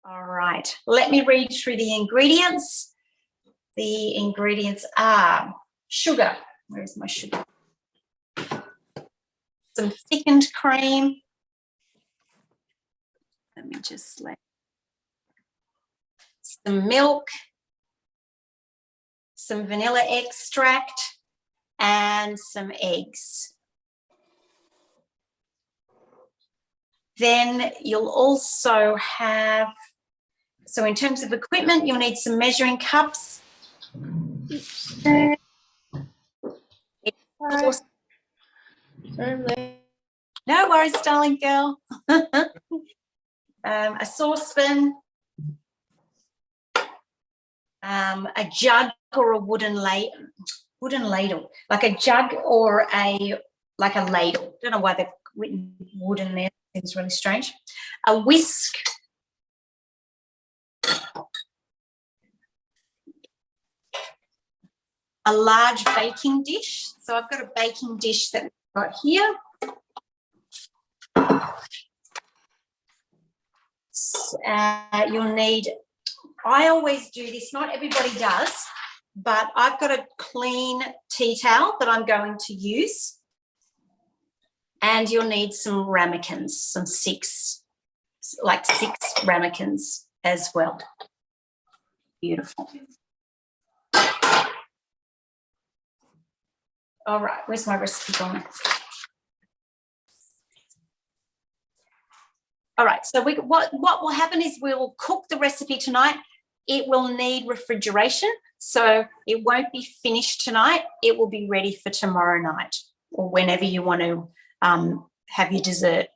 All right, let me read through the ingredients. The ingredients are sugar. Where's my sugar? Some thickened cream. Let me just let some milk, some vanilla extract, and some eggs. Then you'll also have, so in terms of equipment, you'll need some measuring cups. No worries, darling girl. A saucepan, a jug or a wooden ladle, like a jug or like a ladle. Don't know why they've written wooden there. Seems really strange. A whisk. A large baking dish. So I've got a baking dish that we've got here. You'll need, I always do this, not everybody does, but I've got a clean tea towel that I'm going to use. And you'll need some ramekins, some six ramekins as well. Beautiful. All right, where's my recipe gone? All right, so what will happen is we'll cook the recipe tonight. It will need refrigeration, so it won't be finished tonight. It will be ready for tomorrow night or whenever you want to have your dessert.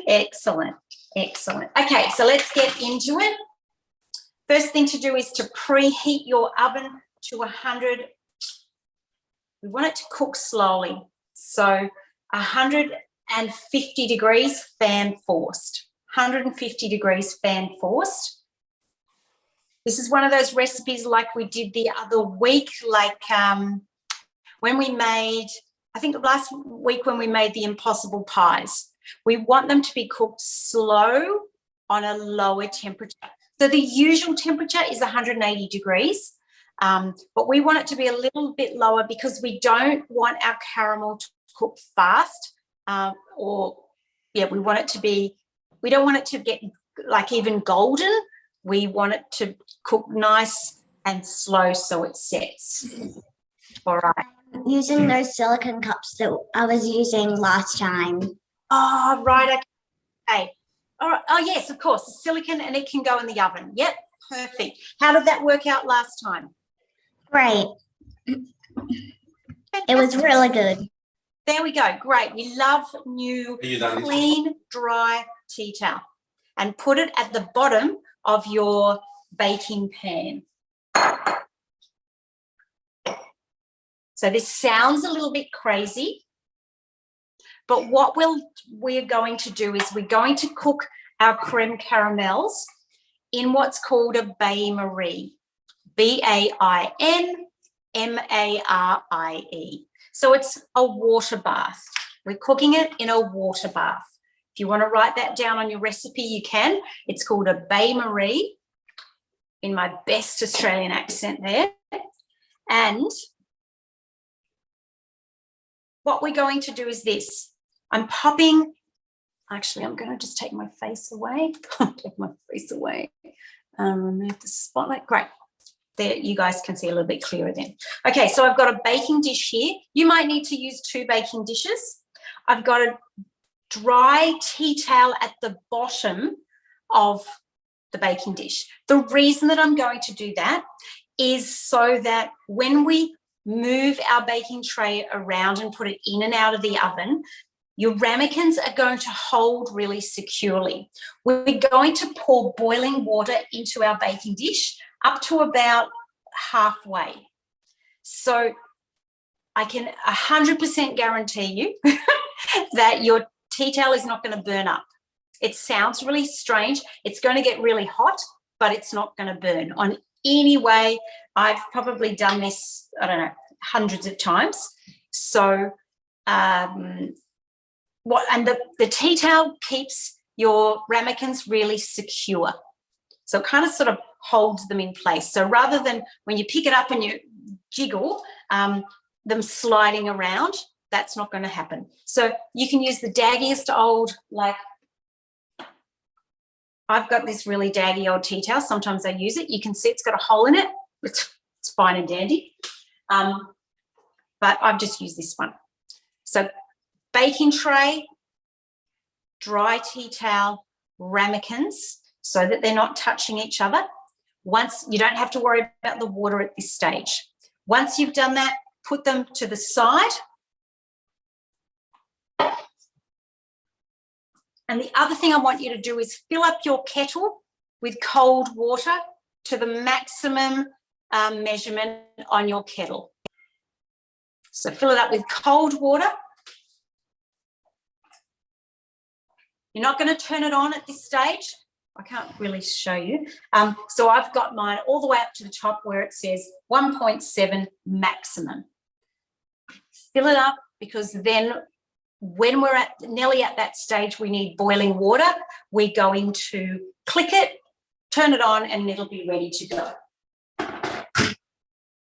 Excellent, excellent. Okay, so let's get into it. First thing to do is to preheat your oven to 100. We want it to cook slowly. So 150 degrees fan forced. 150 degrees fan forced. This is one of those recipes like we did the other week, like when we made, I think last week when we made the impossible pies. We want them to be cooked slow on a lower temperature. So the usual temperature is 180 degrees, but we want it to be a little bit lower because we don't want our caramel to cook fast, we want it to be, we don't want it to get like even golden. We want it to cook nice and slow so it sets. All right. Using those silicone cups that I was using last time. Oh, right. Okay. All right. Oh, yes, of course. It's silicone and it can go in the oven. Yep. Perfect. How did that work out last time? Great. It was really good. There we go. Great. We love new, clean, dry tea towel. And put it at the bottom of your baking pan. So this sounds a little bit crazy, but what we're going to do is we're going to cook our creme caramels in what's called a bain-marie, B-A-I-N-M-A-R-I-E. So it's a water bath. We're cooking it in a water bath. If you want to write that down on your recipe, you can. It's called a bain-marie, in my best Australian accent there. And what we're going to do is this. I'm going to just take my face away. Take my face away. Remove the spotlight. Great. There, you guys can see a little bit clearer then. Okay, so I've got a baking dish here. You might need to use 2 baking dishes. I've got a dry tea towel at the bottom of the baking dish. The reason that I'm going to do that is so that when we move our baking tray around and put it in and out of the oven, your ramekins are going to hold really securely. We're going to pour boiling water into our baking dish up to about halfway. So I can 100% guarantee you that your tea towel is not going to burn up. It sounds really strange. It's going to get really hot, but it's not going to burn on any way. I've probably done this, I don't know, hundreds of times. So the tea towel keeps your ramekins really secure. So it kind of sort of holds them in place. So rather than when you pick it up and you jiggle, them sliding around, that's not going to happen. So you can use the daggiest old, like, I've got this really daggy old tea towel. Sometimes I use it. You can see it's got a hole in it. It's fine and dandy. But I've just used this one. So baking tray, dry tea towel, ramekins, so that they're not touching each other. Once you don't have to worry about the water at this stage. Once you've done that, put them to the side. And the other thing I want you to do is fill up your kettle with cold water to the maximum measurement on your kettle. So fill it up with cold water. You're not going to turn it on at this stage. I can't really show you. So I've got mine all the way up to the top where it says 1.7 maximum. Fill it up, because then when we're nearly at that stage, we need boiling water. We're going to click it, turn it on, and it'll be ready to go.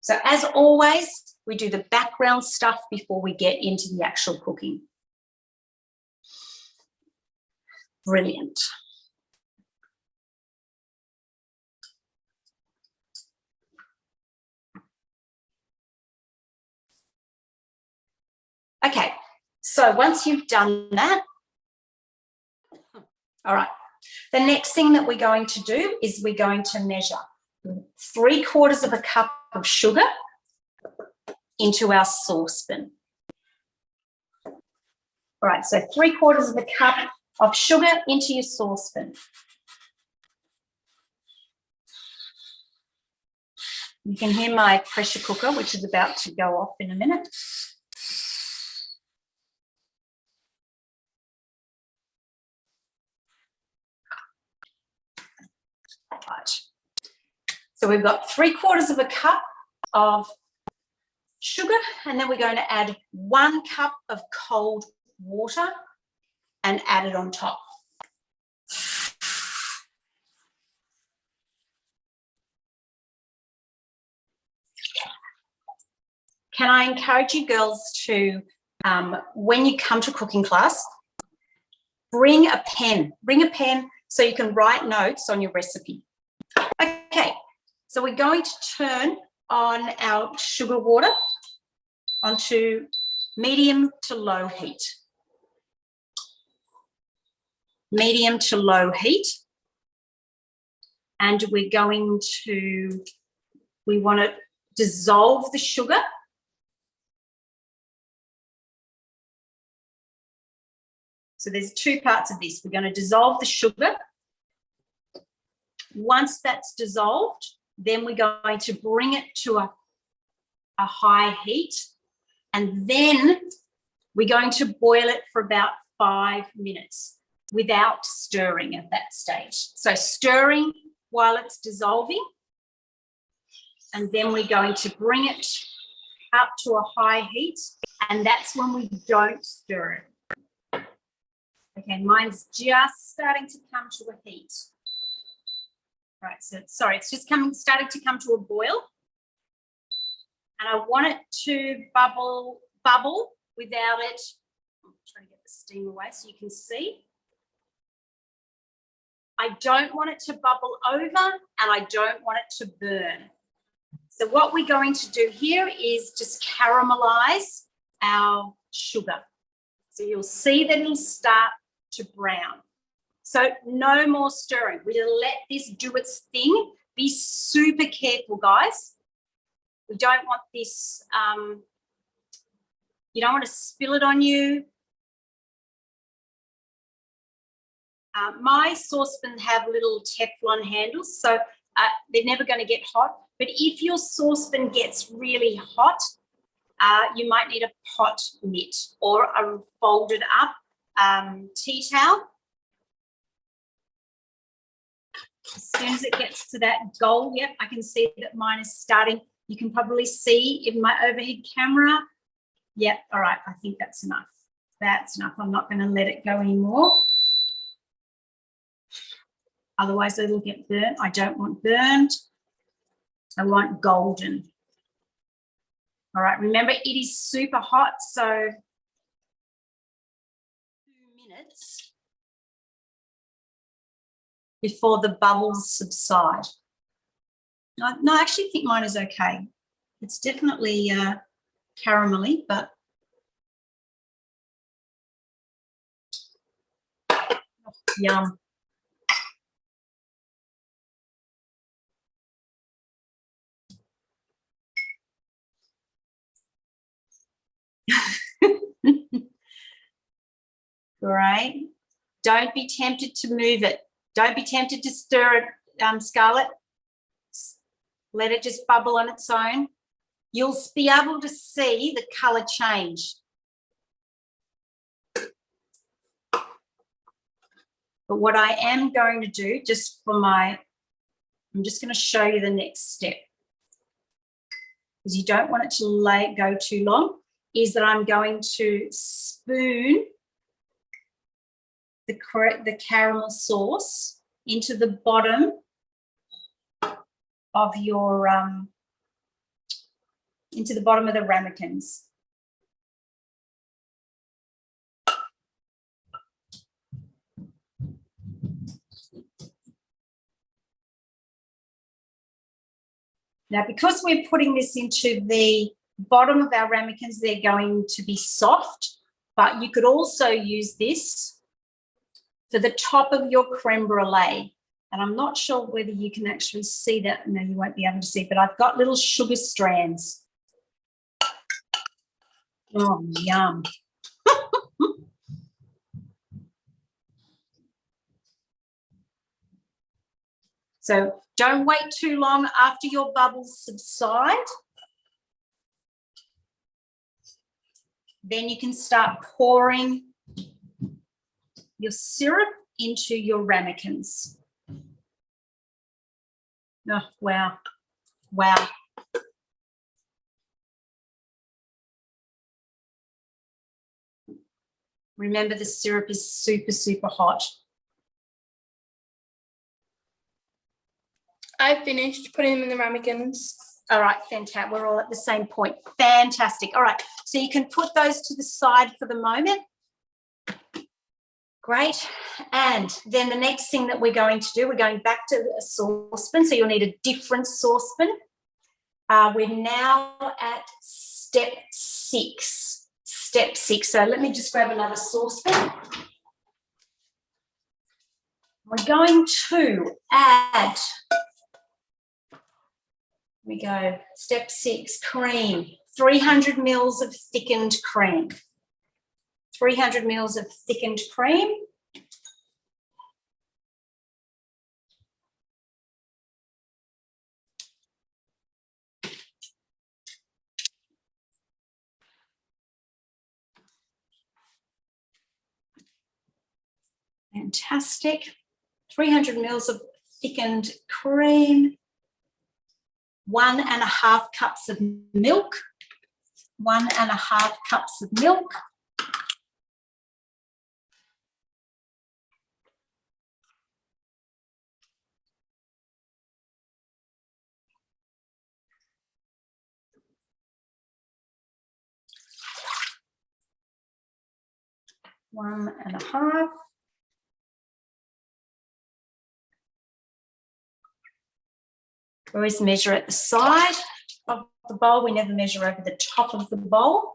So as always, we do the background stuff before we get into the actual cooking. Brilliant. Okay, so once you've done that, all right, the next thing that we're going to do is we're going to measure 3/4 cup of sugar into our saucepan. All right, so 3/4 cup of sugar into your saucepan. You can hear my pressure cooker, which is about to go off in a minute. Right. So we've got 3/4 cup of sugar, and then we're going to add 1 cup of cold water and add it on top. Can I encourage you girls to, when you come to cooking class, bring a pen so you can write notes on your recipe. Okay, so we're going to turn on our sugar water onto medium to low heat. Medium to low heat. And we're going to, we want to dissolve the sugar. So there's 2 parts of this. We're going to dissolve the sugar. Once that's dissolved, then we're going to bring it to a high heat, and then we're going to boil it for about 5 minutes without stirring at that stage. So stirring while it's dissolving, and then we're going to bring it up to a high heat, and that's when we don't stir it. Okay, mine's just starting to come to a heat. Right, so sorry, it's just starting to come to a boil. And I want it to bubble without it. I'm trying to get the steam away so you can see. I don't want it to bubble over, and I don't want it to burn. So what we're going to do here is just caramelize our sugar. So you'll see that it'll start to brown. So no more stirring. We're gonna let this do its thing. Be super careful, guys. We don't want this, you don't want to spill it on you. My saucepans have little Teflon handles, so they're never going to get hot. But if your saucepan gets really hot, you might need a pot mitt or a folded up tea towel. As soon as it gets to that goal, yep, I can see that mine is starting. You can probably see in my overhead camera. Yep, all right, I think that's enough. That's enough. I'm not going to let it go anymore. Otherwise, it'll get burnt. I don't want burnt. I want golden. All right, remember, it is super hot, so 2 minutes before the bubbles subside. No, I actually think mine is okay. It's definitely caramelly, but yum. Great. Don't be tempted to move it. Don't be tempted to stir it, Scarlett. Let it just bubble on its own. You'll be able to see the colour change. But what I am going to do, I'm just going to show you the next step, because you don't want it to go too long, is that I'm going to spoon the caramel sauce into the bottom of your into the bottom of the ramekins. Now, because we're putting this into the bottom of our ramekins, they're going to be soft, but you could also use this for the top of your creme brulee. And I'm not sure whether you can actually see that. No, you won't be able to see, but I've got little sugar strands. Oh, yum. So don't wait too long after your bubbles subside. Then you can start pouring your syrup into your ramekins. Oh, wow. Wow. Remember, the syrup is super, super hot. I finished putting them in the ramekins. All right, fantastic. We're all at the same point. Fantastic. All right, so you can put those to the side for the moment. Great. And then the next thing that we're going to do, we're going back to a saucepan. So you'll need a different saucepan. We're now at step 6. Step 6. So let me just grab another saucepan. We're going to add, we go, step 6, cream. 300 mils of thickened cream. 300 mils of thickened cream. Fantastic. 300 mils of thickened cream. 1.5 cups of milk. 1.5 cups of milk. One and a half. We always measure at the side of the bowl. We never measure over the top of the bowl.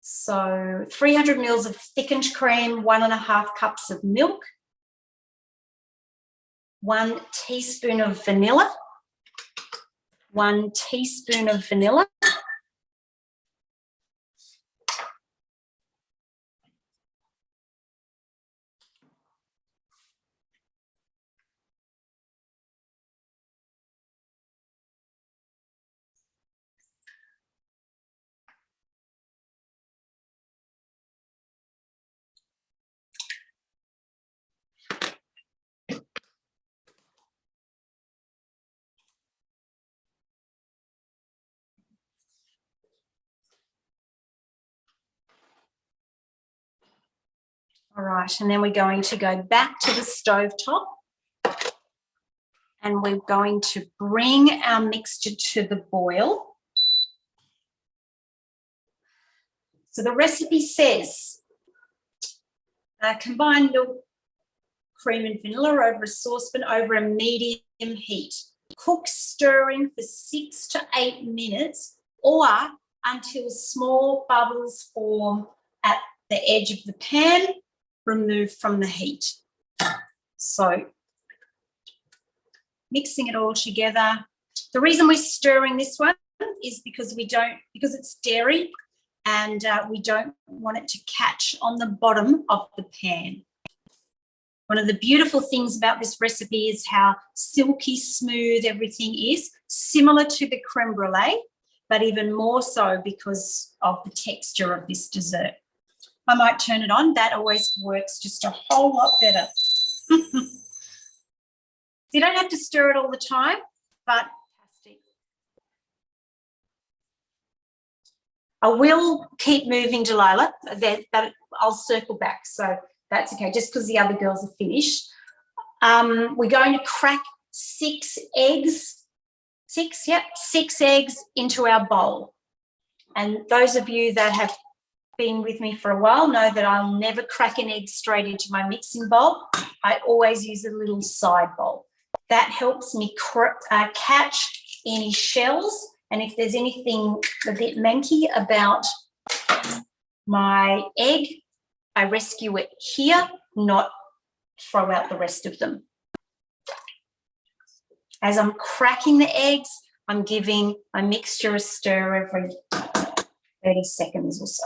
So 300 mils of thickened cream, 1.5 cups of milk, 1 teaspoon of vanilla, 1 teaspoon of vanilla, All right, and then we're going to go back to the stove top and we're going to bring our mixture to the boil. So the recipe says, combine milk, cream and vanilla over a saucepan over a medium heat. Cook stirring for 6 to 8 minutes or until small bubbles form at the edge of the pan, removed from the heat. So mixing it all together. The reason we're stirring this one is because because it's dairy and we don't want it to catch on the bottom of the pan. One of the beautiful things about this recipe is how silky smooth everything is, similar to the creme brulee, but even more so because of the texture of this dessert. I might turn it on. That always works just a whole lot better. You don't have to stir it all the time, but I will keep moving, Delilah, but I'll circle back. So that's okay, just because the other girls are finished. We're going to crack 6 eggs. 6 eggs into our bowl. And those of you that have been with me for a while know that I'll never crack an egg straight into my mixing bowl. I always use a little side bowl. That helps me catch any shells, and if there's anything a bit manky about my egg, I rescue it here, not throw out the rest of them. As I'm cracking the eggs, I'm giving my mixture a stir every 30 seconds or so.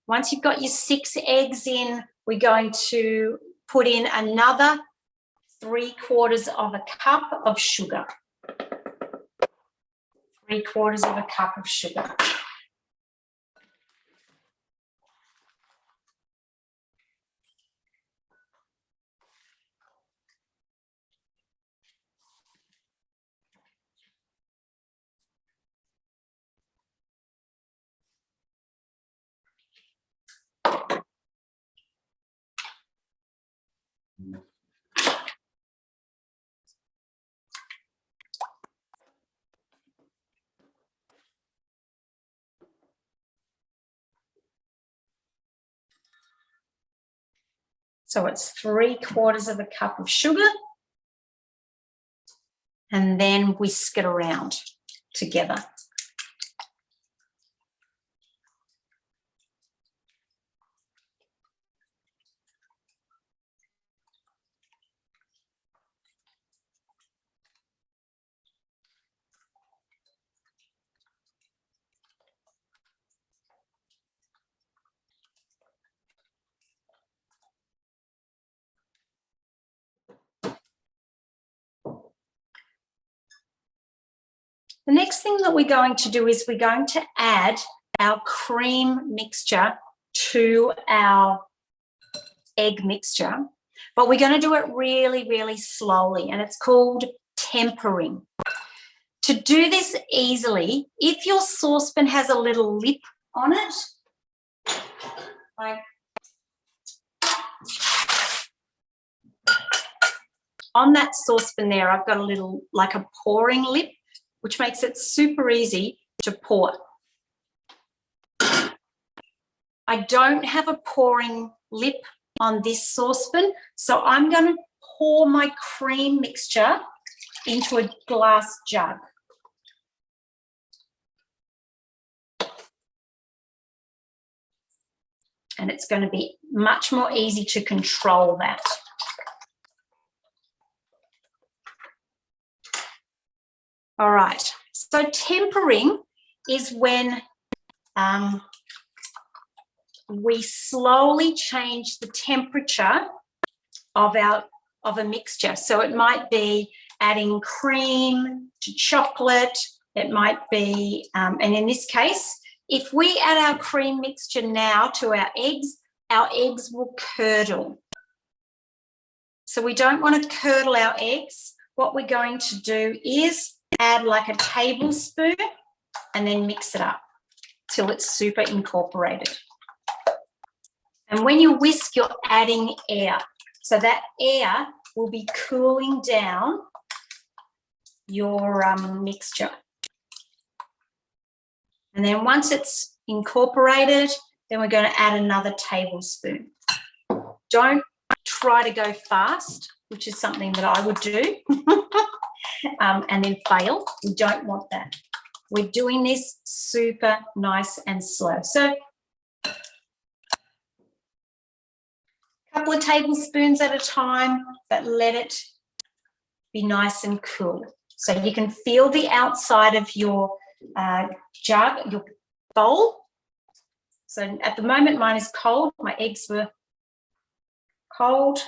Once you've got your 6 eggs in, we're going to put in another 3/4 of a cup of sugar. 3/4 of a cup of sugar. So it's 3/4 of a cup of sugar, and then whisk it around together. The next thing that we're going to do is we're going to add our cream mixture to our egg mixture, but we're going to do it really, really slowly, and it's called tempering. To do this easily, if your saucepan has a little lip on it, like on that saucepan there, I've got a little, like a pouring lip, which makes it super easy to pour. I don't have a pouring lip on this saucepan, so I'm going to pour my cream mixture into a glass jug. And it's going to be much more easy to control that. All right, so tempering is when we slowly change the temperature of a mixture. So it might be adding cream to chocolate. It might be, and in this case, If we add our cream mixture now to our eggs will curdle. So we don't want to curdle our eggs. What we're going to do is add like a tablespoon and then mix it up till it's super incorporated. And when you whisk, you're adding air. So that air will be cooling down your mixture. And then once it's incorporated, then we're going to add another tablespoon. Don't try to go fast, which is something that I would do, and then fail. We don't want that. We're doing this super nice and slow. So a couple of tablespoons at a time, but let it be nice and cool. So you can feel the outside of your jug, your bowl. So at the moment, mine is cold. My eggs were cold.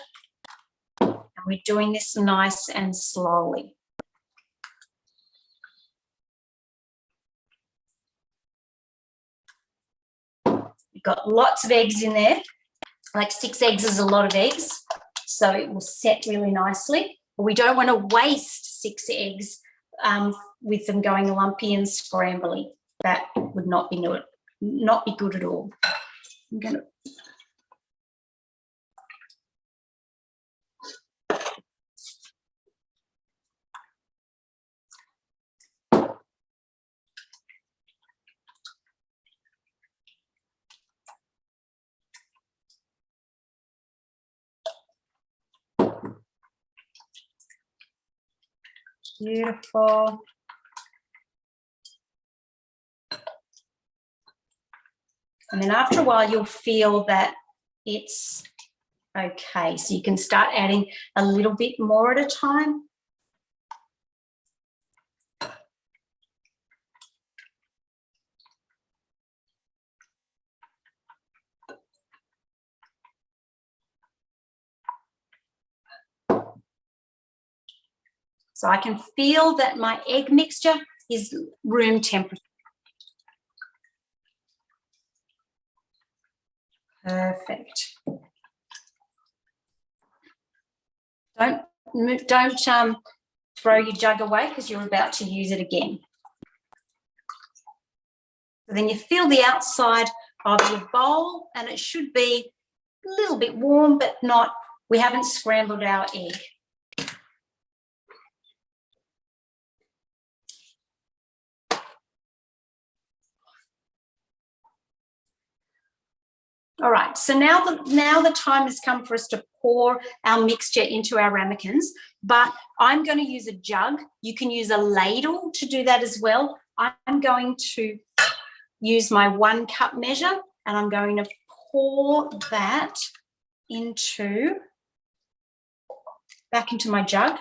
And we're doing this nice and slowly. You've got lots of eggs in there. Like 6 eggs is a lot of eggs. So it will set really nicely. But we don't want to waste 6 eggs with them going lumpy and scrambly. That would not be good at all. I'm going to beautiful. And then after a while, you'll feel that it's okay. So you can start adding a little bit more at a time. So I can feel that my egg mixture is room temperature. Perfect. Don't throw your jug away because you're about to use it again. So then you feel the outside of your bowl and it should be a little bit warm, but not, we haven't scrambled our egg. All right, so now the time has come for us to pour our mixture into our ramekins, but I'm going to use a jug. You can use a ladle to do that as well. I'm going to use my 1 cup measure and I'm going to pour that back into my jug.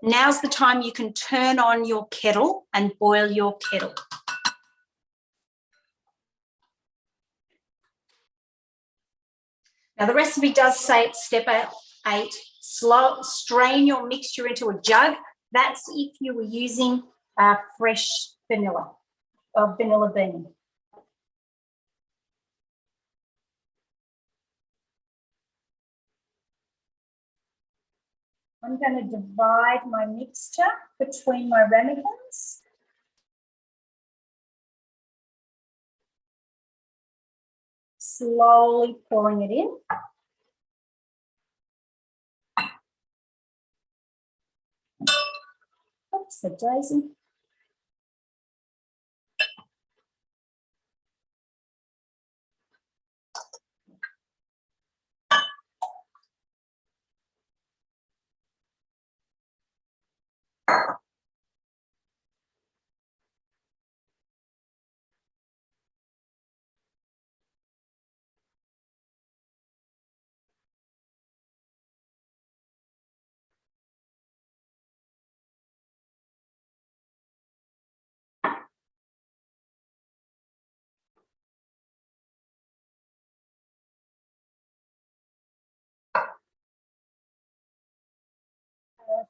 Now's the time you can turn on your kettle and boil your kettle. Now, the recipe does say it's step 8, strain your mixture into a jug. That's if you were using fresh vanilla or vanilla bean. I'm going to divide my mixture between my ramekins. Slowly pouring it in. Oops, the daisy.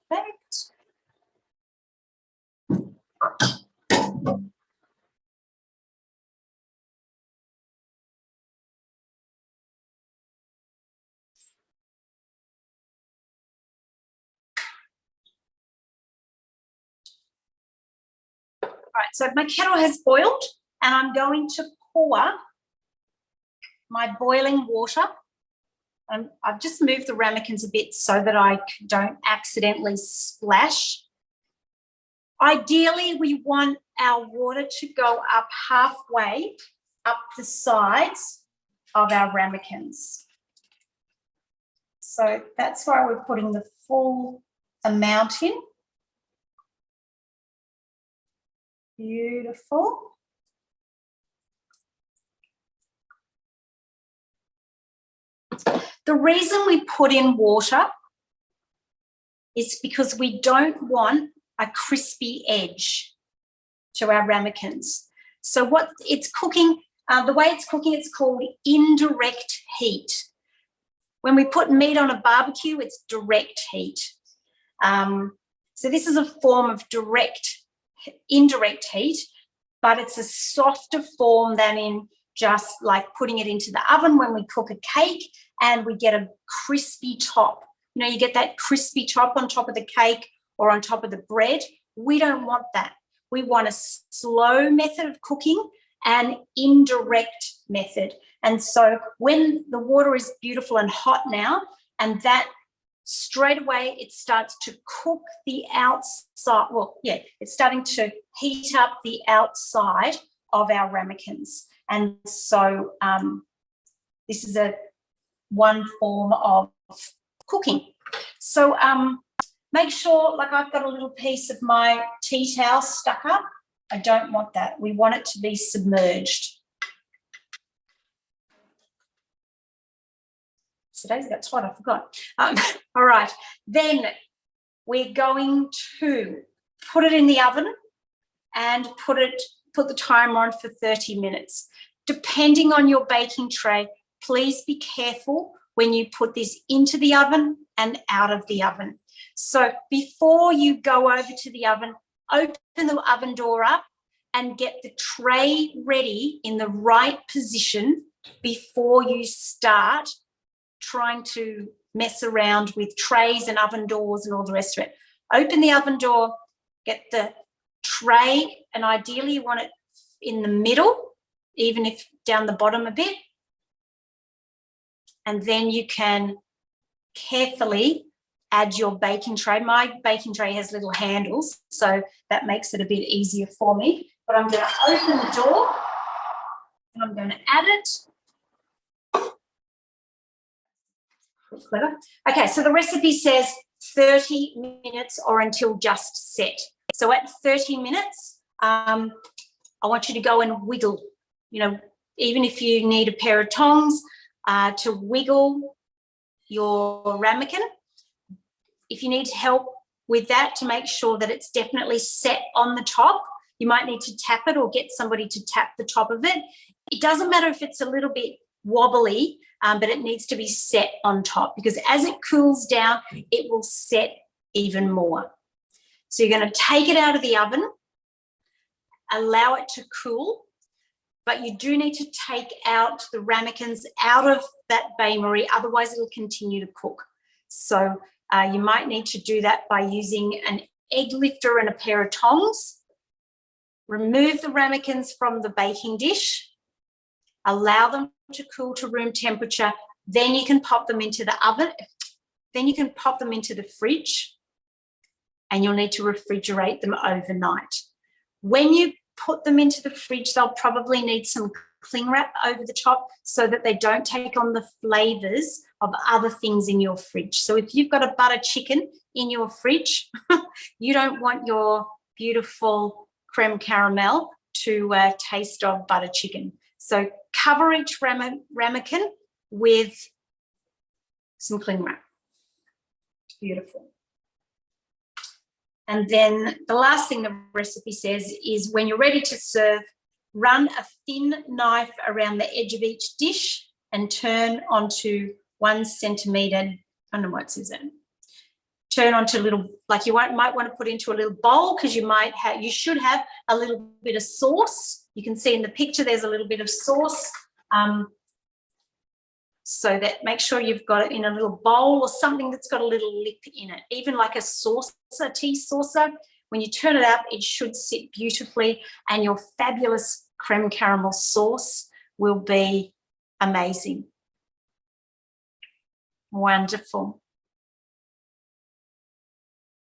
Perfect. right, so my kettle has boiled and I'm going to pour my boiling water. I've just moved the ramekins a bit so that I don't accidentally splash. Ideally, we want our water to go up halfway up the sides of our ramekins. So that's why we're putting the full amount in. Beautiful. The reason we put in water is because we don't want a crispy edge to our ramekins. So what it's cooking, the way it's cooking, it's called indirect heat. When we put meat on a barbecue, it's direct heat. So this is a form of indirect heat, but it's a softer form than in just like putting it into the oven when we cook a cake and we get a crispy top. You know, you get that crispy top on top of the cake or on top of the bread. We don't want that. We want a slow method of cooking and indirect method. And so when the water is beautiful and hot now, and that straight away it starts to cook the outside, well, yeah, it's starting to heat up the outside of our ramekins. And so this is one form of cooking. So make sure, like I've got a little piece of my tea towel stuck up. I don't want that. We want it to be submerged. Today's got what I forgot. All right, then we're going to put it in the oven and put the timer on for 30 minutes. Depending on your baking tray, please be careful when you put this into the oven and out of the oven. So before you go over to the oven, open the oven door up and get the tray ready in the right position before you start trying to mess around with trays and oven doors and all the rest of it. Open the oven door, get the tray, and ideally you want it in the middle, even if down the bottom a bit. And then you can carefully add your baking tray. My baking tray has little handles, so that makes it a bit easier for me. But I'm going to open the door and I'm going to add it. Clever. Okay, so the recipe says 30 minutes or until just set. So at 30 minutes, I want you to go and wiggle. You know, even if you need a pair of tongs to wiggle your ramekin. If you need help with that to make sure that it's definitely set on the top, you might need to tap it or get somebody to tap the top of it. It doesn't matter if it's a little bit wobbly, but it needs to be set on top because as it cools down, it will set even more. So you're going to take it out of the oven, allow it to cool, but you do need to take out the ramekins out of that bain-marie, otherwise it'll continue to cook. So you might need to do that by using an egg lifter and a pair of tongs. Remove the ramekins from the baking dish, allow them to cool to room temperature, then you can pop them into the oven, then you can pop them into the fridge, and you'll need to refrigerate them overnight. When you put them into the fridge, they'll probably need some cling wrap over the top so that they don't take on the flavours of other things in your fridge. So if you've got a butter chicken in your fridge, you don't want your beautiful creme caramel to taste of butter chicken. So cover each ramekin with some cling wrap. Beautiful. And then the last thing the recipe says is when you're ready to serve, run a thin knife around the edge of each dish and turn onto 1 centimetre, I don't know what it says then. Turn onto a little, like you might want to put into a little bowl because you should have a little bit of sauce. You can see in the picture there's a little bit of sauce. So that make sure you've got it in a little bowl or something that's got a little lip in it, even like a saucer, tea saucer When you turn it up, it should sit beautifully, and your fabulous creme caramel sauce will be amazing. Wonderful.